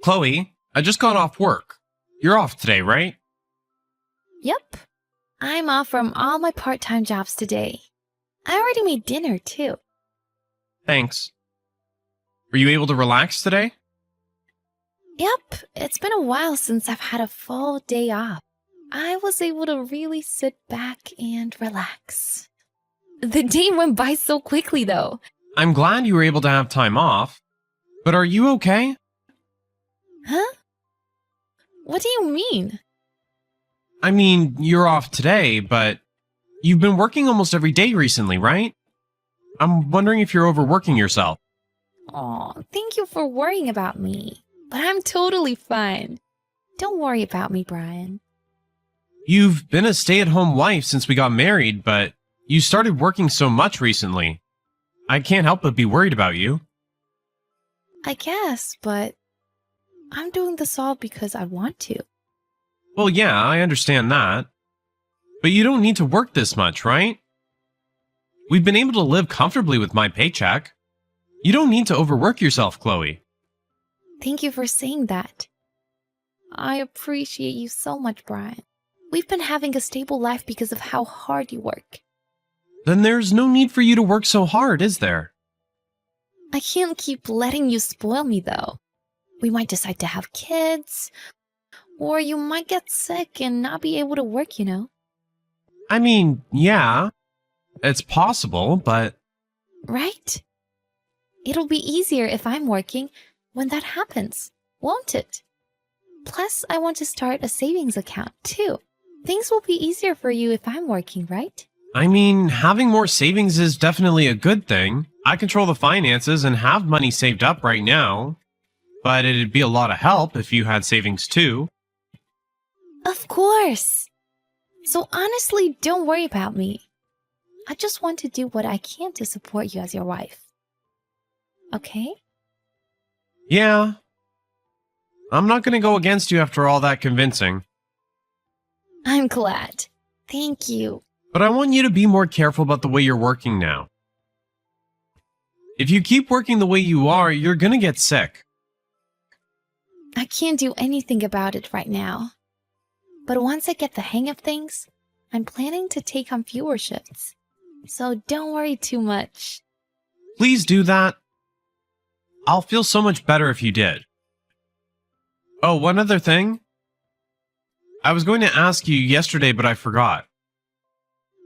Chloe, I just got off work. You're off today, right? Yep. I'm off from all my part-time jobs today. I already made dinner, too. Thanks. Were you able to relax today? Yep, it's been a while since I've had a full day off. I was able to really sit back and relax. The day went by so quickly, though. I'm glad you were able to have time off. But are you okay? Huh? What do you mean? I mean, you're off today, but you've been working almost every day recently, right? I'm wondering if you're overworking yourself. Aw, thank you for worrying about me. But I'm totally fine. Don't worry about me, Brian. You've been a stay-at-home wife since we got married, but you started working so much recently. I can't help but be worried about you. I guess, but I'm doing this all because I want to. Well, yeah, I understand that. But you don't need to work this much, right? We've been able to live comfortably with my paycheck. You don't need to overwork yourself, Chloe. Thank you for saying that. I appreciate you so much, Brian. We've been having a stable life because of how hard you work. Then there's no need for you to work so hard, is there? I can't keep letting you spoil me, though. We might decide to have kids, or you might get sick and not be able to work, you know? I mean, yeah, it's possible, but... Right? It'll be easier if I'm working when that happens, won't it? Plus, I want to start a savings account, too. Things will be easier for you if I'm working, right? I mean, having more savings is definitely a good thing. I control the finances and have money saved up right now. But it'd be a lot of help if you had savings too. Of course! So honestly, don't worry about me. I just want to do what I can to support you as your wife. Okay? Yeah. I'm not gonna go against you after all that convincing. I'm glad. Thank you. But I want you to be more careful about the way you're working now. If you keep working the way you are, you're gonna get sick. I can't do anything about it right now. But once I get the hang of things, I'm planning to take on fewer shifts. So don't worry too much. Please do that. I'll feel so much better if you did. Oh, one other thing. I was going to ask you yesterday, but I forgot.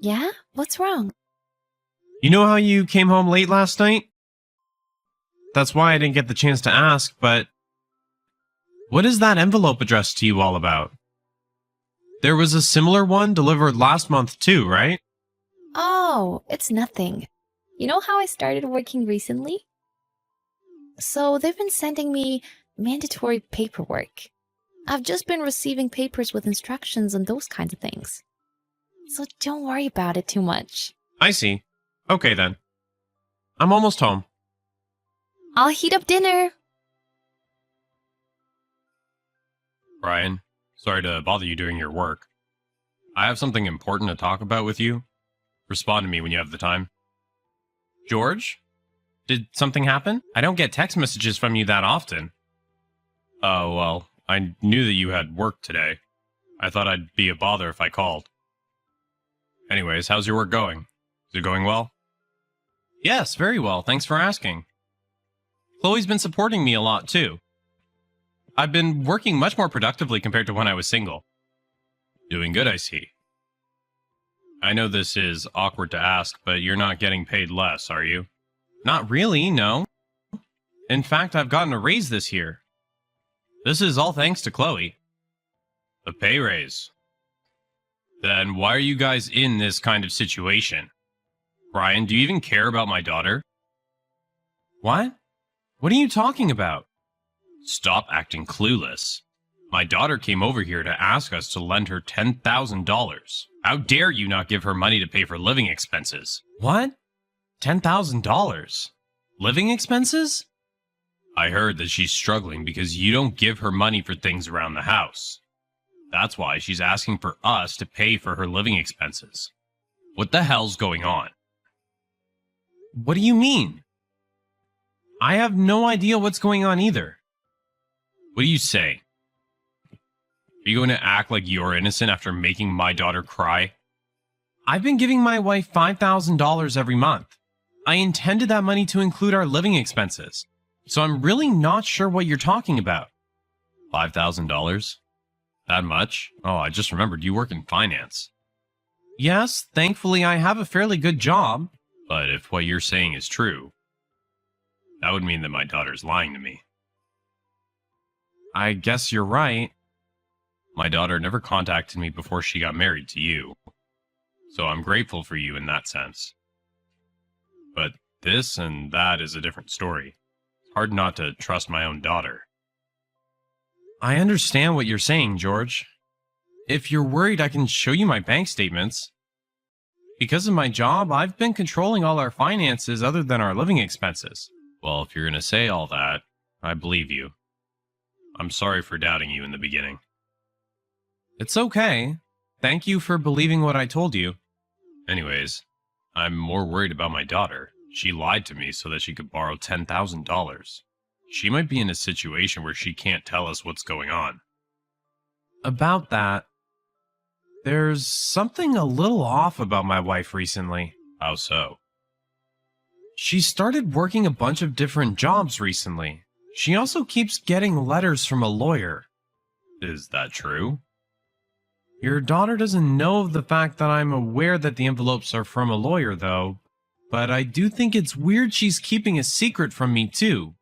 Yeah? What's wrong? You know how you came home late last night? That's why I didn't get the chance to ask, but... what is that envelope addressed to you all about? There was a similar one delivered last month too, right? Oh, it's nothing. You know how I started working recently? So they've been sending me mandatory paperwork. I've just been receiving papers with instructions and those kinds of things. So don't worry about it too much. I see. Okay then. I'm almost home. I'll heat up dinner. Brian, sorry to bother you during your work. I have something important to talk about with you. Respond to me when you have the time. George? Did something happen? I don't get text messages from you that often. Oh, well, I knew that you had work today. I thought I'd be a bother if I called. Anyways, how's your work going? Is it going well? Yes, very well. Thanks for asking. Chloe's been supporting me a lot, too. I've been working much more productively compared to when I was single. Doing good, I see. I know this is awkward to ask, but you're not getting paid less, are you? Not really, no. In fact, I've gotten a raise this year. This is all thanks to Chloe. A pay raise. Then why are you guys in this kind of situation? Brian, do you even care about my daughter? What? What are you talking about? Stop acting clueless. My daughter came over here to ask us to lend her $10,000. How dare you not give her money to pay for living expenses? What? $10,000? Living expenses? I heard that she's struggling because you don't give her money for things around the house. That's why she's asking for us to pay for her living expenses. What the hell's going on? What do you mean? I have no idea what's going on either. What do you say? Are you going to act like you're innocent after making my daughter cry? I've been giving my wife $5,000 every month. I intended that money to include our living expenses, so I'm really not sure what you're talking about. $5,000? That much? Oh, I just remembered you work in finance. Yes, thankfully I have a fairly good job, but if what you're saying is true, that would mean that my daughter's lying to me. I guess you're right. My daughter never contacted me before she got married to you, so I'm grateful for you in that sense. But this and that is a different story. It's hard not to trust my own daughter. I understand what you're saying, George. If you're worried, I can show you my bank statements. Because of my job, I've been controlling all our finances other than our living expenses. Well, if you're going to say all that, I believe you. I'm sorry for doubting you in the beginning. It's okay. Thank you for believing what I told you. Anyways, I'm more worried about my daughter. She lied to me so that she could borrow $10,000. She might be in a situation where she can't tell us what's going on. About that, there's something a little off about my wife recently. How so? She started working a bunch of different jobs recently. She also keeps getting letters from a lawyer. Is that true? Your daughter doesn't know of the fact that I'm aware that the envelopes are from a lawyer, though. But I do think it's weird she's keeping a secret from me, too.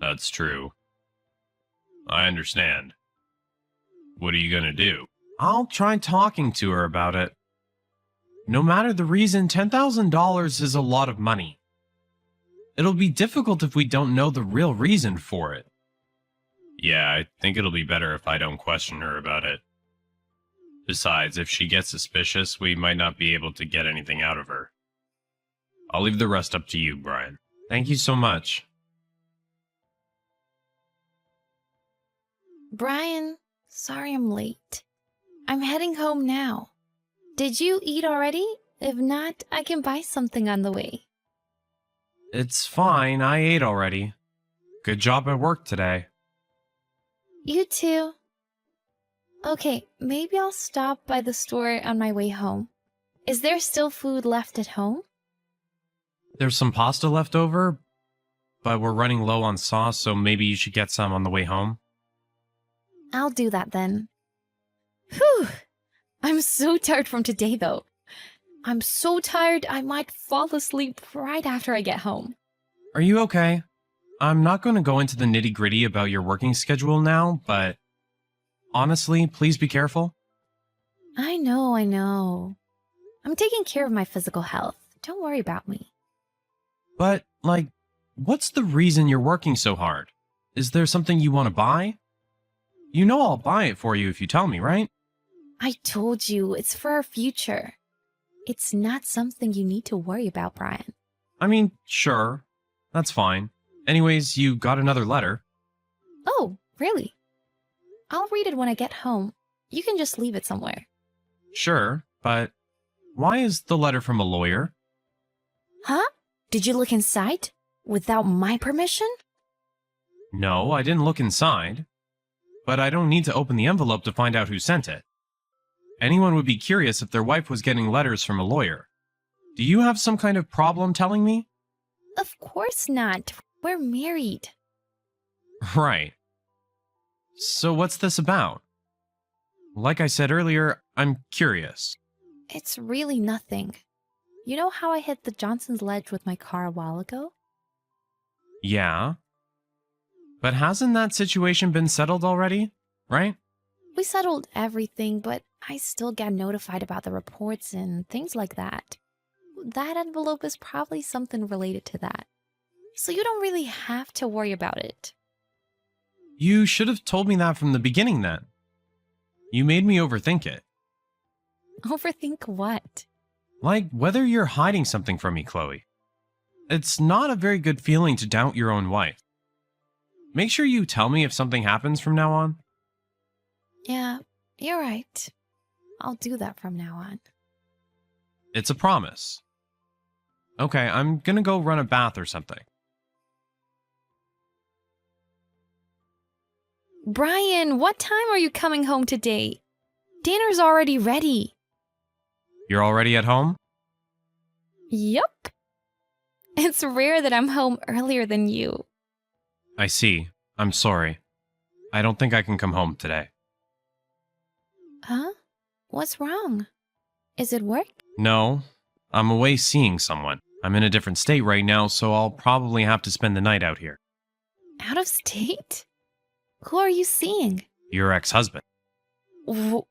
That's true. I understand. What are you gonna do? I'll try talking to her about it. No matter the reason, $10,000 is a lot of money. It'll be difficult if we don't know the real reason for it. Yeah, I think it'll be better if I don't question her about it. Besides, if she gets suspicious, we might not be able to get anything out of her. I'll leave the rest up to you, Brian. Thank you so much. Brian, sorry I'm late. I'm heading home now. Did you eat already? If not, I can buy something on the way. It's fine, I ate already. Good job at work today. You too. Okay, maybe I'll stop by the store on my way home. Is there still food left at home? There's some pasta left over, but we're running low on sauce, so maybe you should get some on the way home. I'll do that then. Whew! I'm so tired from today, though. I'm so tired I might fall asleep right after I get home. Are you okay? I'm not going to go into the nitty-gritty about your working schedule now, but honestly, please be careful. I know. I'm taking care of my physical health. Don't worry about me. But, what's the reason you're working so hard? Is there something you want to buy? You know I'll buy it for you if you tell me, right? I told you, it's for our future. It's not something you need to worry about, Brian. I mean, sure. That's fine. Anyways, you got another letter. Oh, really? I'll read it when I get home. You can just leave it somewhere. Sure, but why is the letter from a lawyer? Huh? Did you look inside? Without my permission? No, I didn't look inside. But I don't need to open the envelope to find out who sent it. Anyone would be curious if their wife was getting letters from a lawyer. Do you have some kind of problem telling me? Of course not. We're married. Right. So what's this about? Like I said earlier, I'm curious. It's really nothing. You know how I hit the Johnson's ledge with my car a while ago? Yeah. But hasn't that situation been settled already, right? We settled everything, but I still get notified about the reports and things like that. That envelope is probably something related to that. So you don't really have to worry about it. You should have told me that from the beginning then. You made me overthink it. Overthink what? Like whether you're hiding something from me, Chloe. It's not a very good feeling to doubt your own wife. Make sure you tell me if something happens from now on. Yeah, you're right. I'll do that from now on. It's a promise. Okay, I'm gonna go run a bath or something. Brian, what time are you coming home today? Dinner's already ready. You're already at home? Yup. It's rare that I'm home earlier than you. I see. I'm sorry. I don't think I can come home today. Huh? What's wrong? Is it work? No, I'm away seeing someone. I'm in a different state right now, so I'll probably have to spend the night out here. Out of state? Who are you seeing? Your ex-husband. What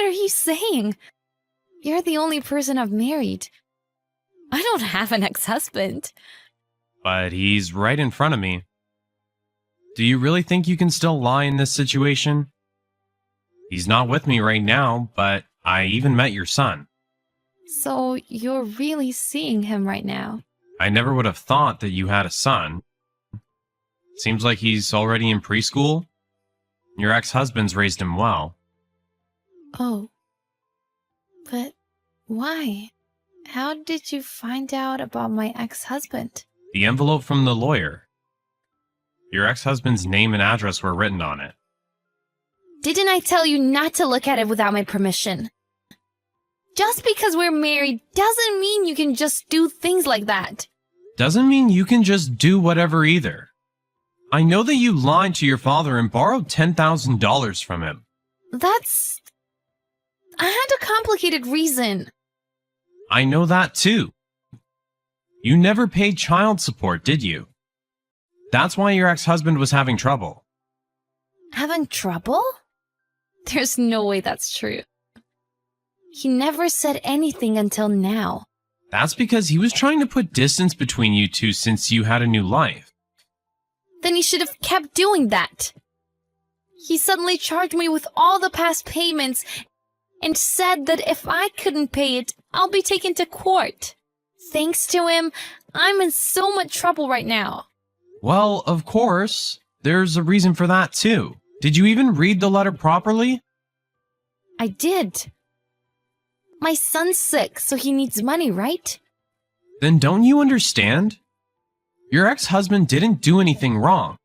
are you saying? You're the only person I've married. I don't have an ex-husband. But he's right in front of me. Do you really think you can still lie in this situation? He's not with me right now, but I even met your son. So you're really seeing him right now? I never would have thought that you had a son. Seems like he's already in preschool. Your ex-husband's raised him well. Oh. But why? How did you find out about my ex-husband? The envelope from the lawyer. Your ex-husband's name and address were written on it. Didn't I tell you not to look at it without my permission? Just because we're married doesn't mean you can just do things like that. Doesn't mean you can just do whatever either. I know that you lied to your father and borrowed $10,000 from him. I had a complicated reason. I know that too. You never paid child support, did you? That's why your ex-husband was having trouble. Having trouble? There's no way that's true. He never said anything until now. That's because he was trying to put distance between you two since you had a new life. Then he should have kept doing that. He suddenly charged me with all the past payments and said that if I couldn't pay it, I'll be taken to court. Thanks to him, I'm in so much trouble right now. Well, of course. There's a reason for that too. Did you even read the letter properly? I did. My son's sick, so he needs money, right? Then don't you understand? Your ex-husband didn't do anything wrong.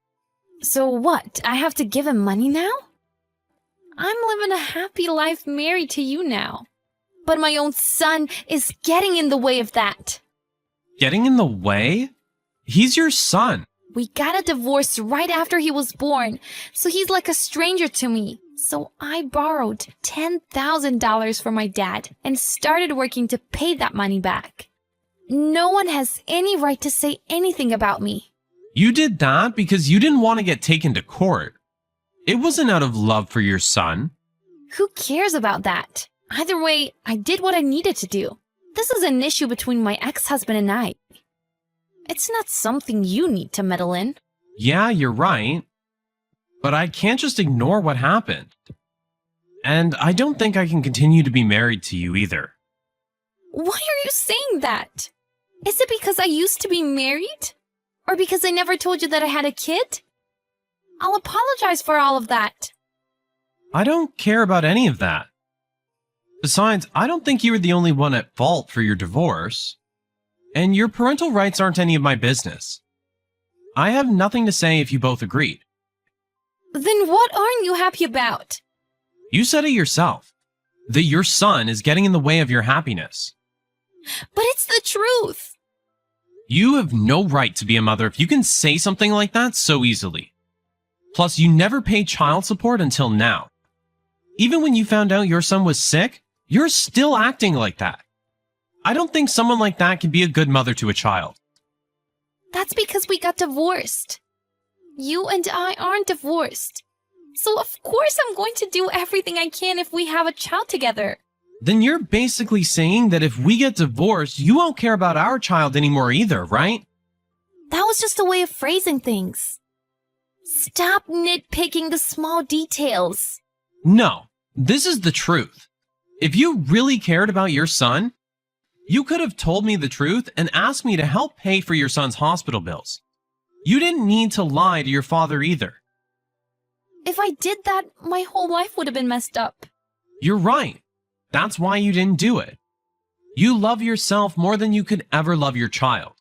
So what? I have to give him money now? I'm living a happy life married to you now. But my own son is getting in the way of that. Getting in the way? He's your son. We got a divorce right after he was born, so he's like a stranger to me. So I borrowed $10,000 from my dad and started working to pay that money back. No one has any right to say anything about me. You did that because you didn't want to get taken to court. It wasn't out of love for your son. Who cares about that? Either way, I did what I needed to do. This is an issue between my ex-husband and I. It's not something you need to meddle in. Yeah, you're right. But I can't just ignore what happened. And I don't think I can continue to be married to you either. Why are you saying that? Is it because I used to be married? Or because I never told you that I had a kid? I'll apologize for all of that. I don't care about any of that. Besides, I don't think you were the only one at fault for your divorce. And your parental rights aren't any of my business. I have nothing to say if you both agreed. Then what aren't you happy about? You said it yourself, that your son is getting in the way of your happiness. But it's the truth. You have no right to be a mother if you can say something like that so easily. Plus, you never paid child support until now. Even when you found out your son was sick, you're still acting like that. I don't think someone like that can be a good mother to a child. That's because we got divorced. You and I aren't divorced. So of course I'm going to do everything I can if we have a child together. Then you're basically saying that if we get divorced, you won't care about our child anymore either, right? That was just a way of phrasing things. Stop nitpicking the small details. No, this is the truth. If you really cared about your son, you could have told me the truth and asked me to help pay for your son's hospital bills. You didn't need to lie to your father either. If I did that, my whole life would have been messed up. You're right. That's why you didn't do it. You love yourself more than you could ever love your child.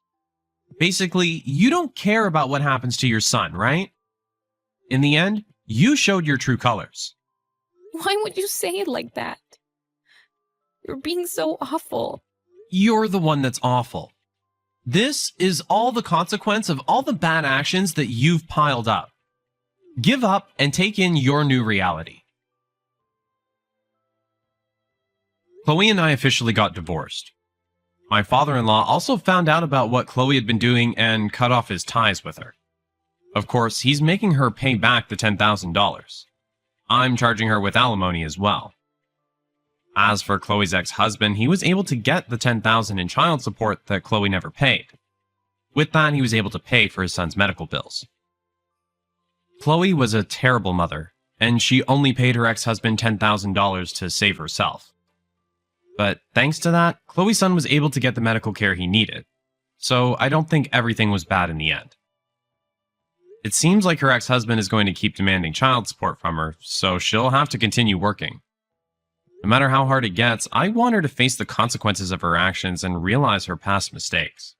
Basically, you don't care about what happens to your son, right? In the end, you showed your true colors. Why would you say it like that? You're being so awful. You're the one that's awful. This is all the consequence of all the bad actions that you've piled up. Give up and take in your new reality. Chloe and I officially got divorced. My father-in-law also found out about what Chloe had been doing and cut off his ties with her. Of course, he's making her pay back the $10,000. I'm charging her with alimony as well. As for Chloe's ex-husband, he was able to get the $10,000 in child support that Chloe never paid. With that, he was able to pay for his son's medical bills. Chloe was a terrible mother, and she only paid her ex-husband $10,000 to save herself. But thanks to that, Chloe's son was able to get the medical care he needed, so I don't think everything was bad in the end. It seems like her ex-husband is going to keep demanding child support from her, so she'll have to continue working. No matter how hard it gets, I want her to face the consequences of her actions and realize her past mistakes.